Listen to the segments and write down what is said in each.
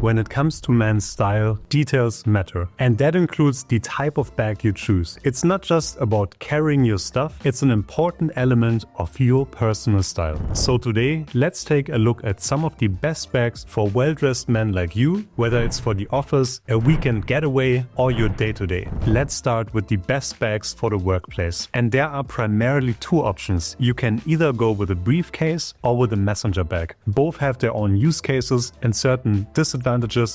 When it comes to men's style, details matter. And that includes the type of bag you choose. It's not just about carrying your stuff, it's an important element of your personal style. So today, let's take a look at some of the best bags for well-dressed men like you, whether it's for the office, a weekend getaway, or your day-to-day. Let's start with the best bags for the workplace. And there are primarily two options. You can either go with a briefcase or with a messenger bag. Both have their own use cases and certain disadvantages,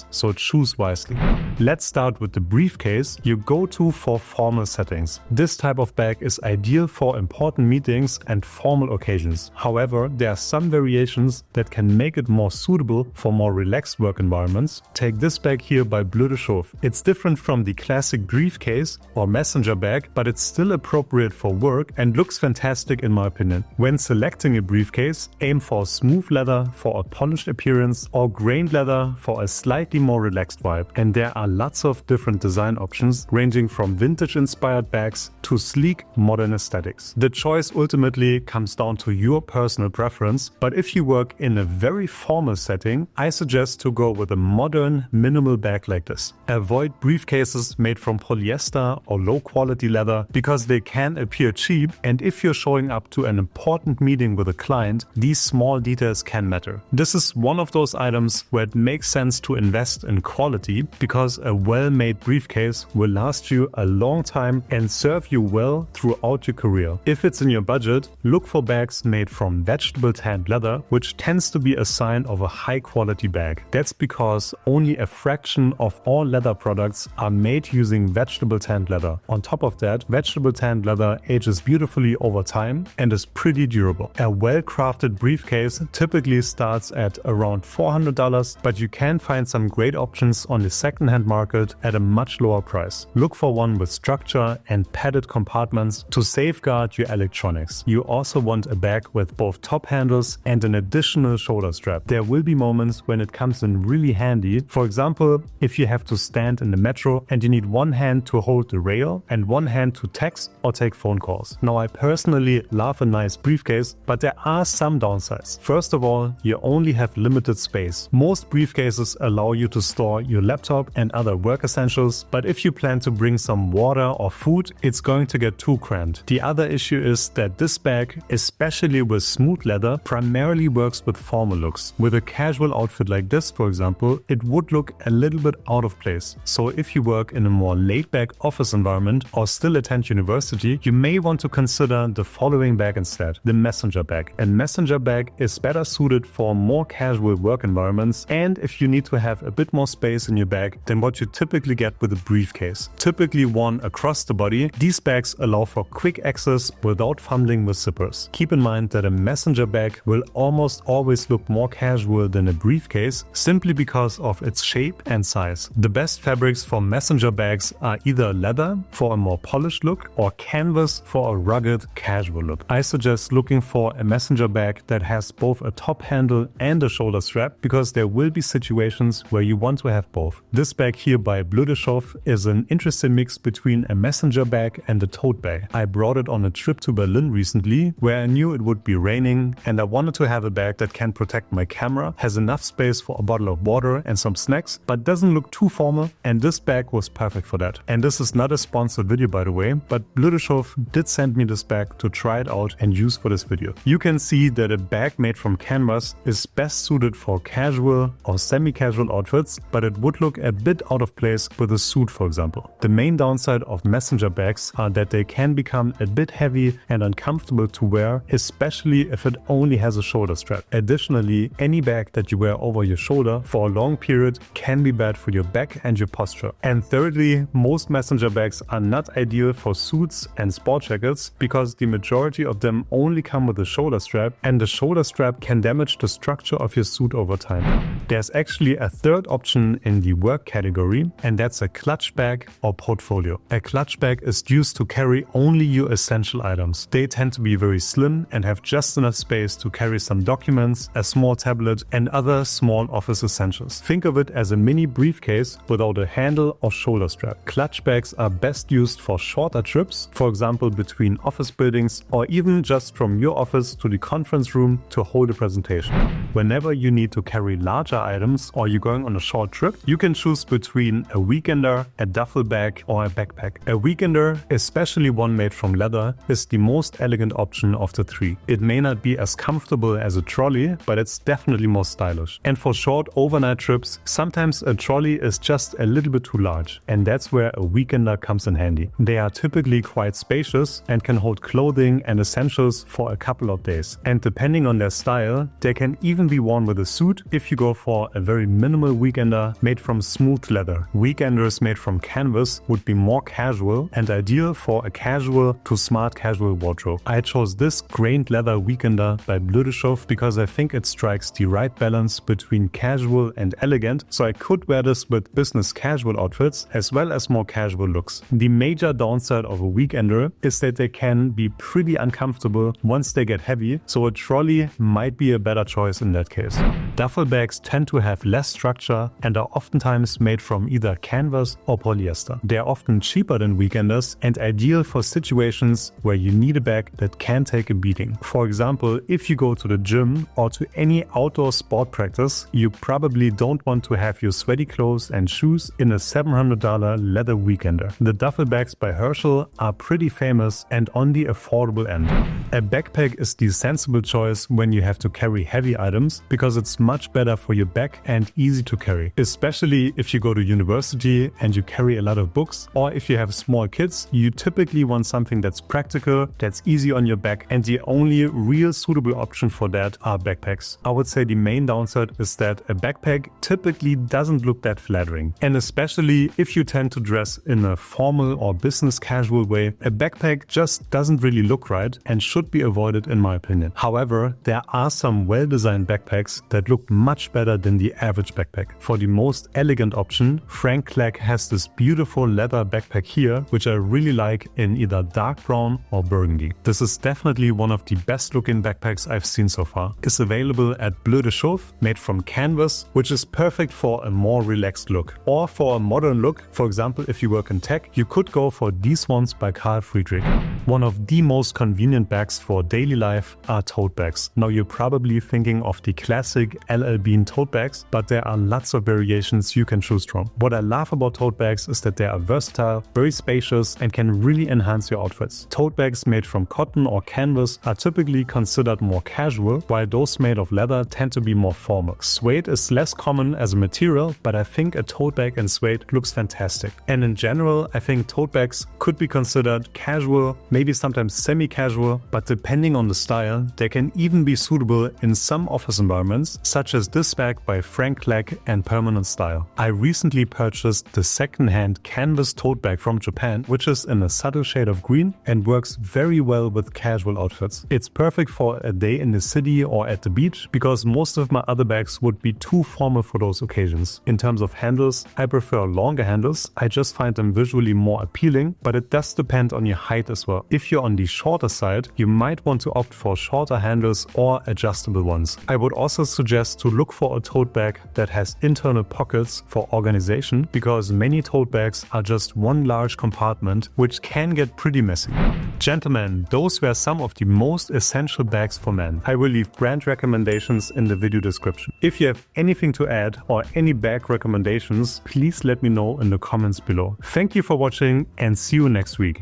so choose wisely. Let's start with the briefcase, your go-to for formal settings. This type of bag is ideal for important meetings and formal occasions. However, there are some variations that can make it more suitable for more relaxed work environments. Take this bag here by Bleu de Chauve. It's different from the classic briefcase or messenger bag, but it's still appropriate for work and looks fantastic in my opinion. When selecting a briefcase, aim for smooth leather for a polished appearance or grained leather for a slightly more relaxed vibe. And there are lots of different design options ranging from vintage-inspired bags to sleek, modern aesthetics. The choice ultimately comes down to your personal preference, but if you work in a very formal setting, I suggest to go with a modern, minimal bag like this. Avoid briefcases made from polyester or low-quality leather because they can appear cheap, and if you're showing up to an important meeting with a client, these small details can matter. This is one of those items where it makes sense to invest in quality because a well-made briefcase will last you a long time and serve you well throughout your career. If it's in your budget, look for bags made from vegetable tanned leather, which tends to be a sign of a high-quality bag. That's because only a fraction of all leather products are made using vegetable tanned leather. On top of that, vegetable tanned leather ages beautifully over time and is pretty durable. A well-crafted briefcase typically starts at around $400, but you can find some great options on the second-hand market at a much lower price. Look for one with structure and padded compartments to safeguard your electronics. You also want a bag with both top handles and an additional shoulder strap. There will be moments when it comes in really handy. For example, if you have to stand in the metro and you need one hand to hold the rail and one hand to text or take phone calls. Now, I personally love a nice briefcase, but there are some downsides. First of all, you only have limited space. Most briefcases allow you to store your laptop and other work essentials, but if you plan to bring some water or food, it's going to get too cramped. The other issue is that this bag, especially with smooth leather, primarily works with formal looks. With a casual outfit like this, for example, it would look a little bit out of place. So if you work in a more laid-back office environment or still attend university, you may want to consider the following bag instead, the messenger bag. A messenger bag is better suited for more casual work environments, and if you need to have a bit more space in your bag than what you typically get with a briefcase. Typically worn across the body, these bags allow for quick access without fumbling with zippers. Keep in mind that a messenger bag will almost always look more casual than a briefcase simply because of its shape and size. The best fabrics for messenger bags are either leather for a more polished look or canvas for a rugged, casual look. I suggest looking for a messenger bag that has both a top handle and a shoulder strap because there will be situations where you want to have both. This bag here by Bleu de Chauve is an interesting mix between a messenger bag and a tote bag. I brought it on a trip to Berlin recently where I knew it would be raining and I wanted to have a bag that can protect my camera, has enough space for a bottle of water and some snacks, but doesn't look too formal, and this bag was perfect for that. And this is not a sponsored video by the way, but Bleu de Chauve did send me this bag to try it out and use for this video. You can see that a bag made from canvas is best suited for casual or semi-casual outfits, but it would look a bit out of place with a suit, for example. The main downside of messenger bags are that they can become a bit heavy and uncomfortable to wear, especially if it only has a shoulder strap. Additionally, any bag that you wear over your shoulder for a long period can be bad for your back and your posture. And thirdly, most messenger bags are not ideal for suits and sport jackets because the majority of them only come with a shoulder strap, and the shoulder strap can damage the structure of your suit over time. There's actually a third option in the work category, and that's a clutch bag or portfolio. A clutch bag is used to carry only your essential items. They tend to be very slim and have just enough space to carry some documents, a small tablet, and other small office essentials. Think of it as a mini briefcase without a handle or shoulder strap. Clutch bags are best used for shorter trips, for example between office buildings or even just from your office to the conference room to hold a presentation. Whenever you need to carry larger items or you're going on a short trip, you can choose between a weekender, a duffel bag, or a backpack. A weekender, especially one made from leather, is the most elegant option of the three. It may not be as comfortable as a trolley, but it's definitely more stylish. And for short overnight trips, sometimes a trolley is just a little bit too large, and that's where a weekender comes in handy. They are typically quite spacious and can hold clothing and essentials for a couple of days. And depending on their style, they can even be worn with a suit if you go for a very minimal weekender made from smooth leather. Weekenders made from canvas would be more casual and ideal for a casual to smart casual wardrobe. I chose this grained leather weekender by Bleu de Chauffe because I think it strikes the right balance between casual and elegant, so I could wear this with business casual outfits as well as more casual looks. The major downside of a weekender is that they can be pretty uncomfortable once they get heavy, so a trolley might be a better choice in that case. Duffel bags tend to have less structure and are oftentimes made from either canvas or polyester. They are often cheaper than weekenders and ideal for situations where you need a bag that can take a beating. For example, if you go to the gym or to any outdoor sport practice, you probably don't want to have your sweaty clothes and shoes in a $700 leather weekender. The duffel bags by Herschel are pretty famous and on the affordable end. A backpack is the sensible choice when you have to carry heavy items because it's much better for your back and easy to carry, especially if you go to university and you carry a lot of books, or if you have small kids, you typically want something that's practical, that's easy on your back, and the only real suitable option for that are backpacks. I would say the main downside is that a backpack typically doesn't look that flattering, and especially if you tend to dress in a formal or business casual way, a backpack just doesn't really look right and should be avoided in my opinion. However, there are some well-designed backpacks that look much better than the average backpack. For the most elegant option, Frank Clegg has this beautiful leather backpack here, which I really like in either dark brown or burgundy. This is definitely one of the best looking backpacks I've seen so far. It's available at Bleu de Chauffe, made from canvas, which is perfect for a more relaxed look. Or for a modern look, for example if you work in tech, you could go for these ones by Carl Friedrich. One of the most convenient bags for daily life are tote bags. Now you're probably thinking of the classic LL Bean tote bags, but there are lots of variations you can choose from. What I love about tote bags is that they are versatile, very spacious, and can really enhance your outfits. Tote bags made from cotton or canvas are typically considered more casual, while those made of leather tend to be more formal. Suede is less common as a material, but I think a tote bag in suede looks fantastic. And in general, I think tote bags could be considered casual, maybe sometimes semi-casual, but depending on the style, they can even be suitable in some office environments, such as this bag by Frank Clegg and Permanent Style. I recently purchased the second-hand canvas tote bag from Japan, which is in a subtle shade of green and works very well with casual outfits. It's perfect for a day in the city or at the beach because most of my other bags would be too formal for those occasions. In terms of handles, I prefer longer handles. I just find them visually more appealing, but it does depend on your height as well. If you're on the shorter side, you might want to opt for shorter handles or adjustable ones. I would also suggest to look for a tote bag that has internal pockets for organization because many tote bags are just one large compartment, which can get pretty messy. Gentlemen, those were some of the most essential bags for men. I will leave brand recommendations in the video description. If you have anything to add or any bag recommendations, please let me know in the comments below. Thank you for watching and see you next week.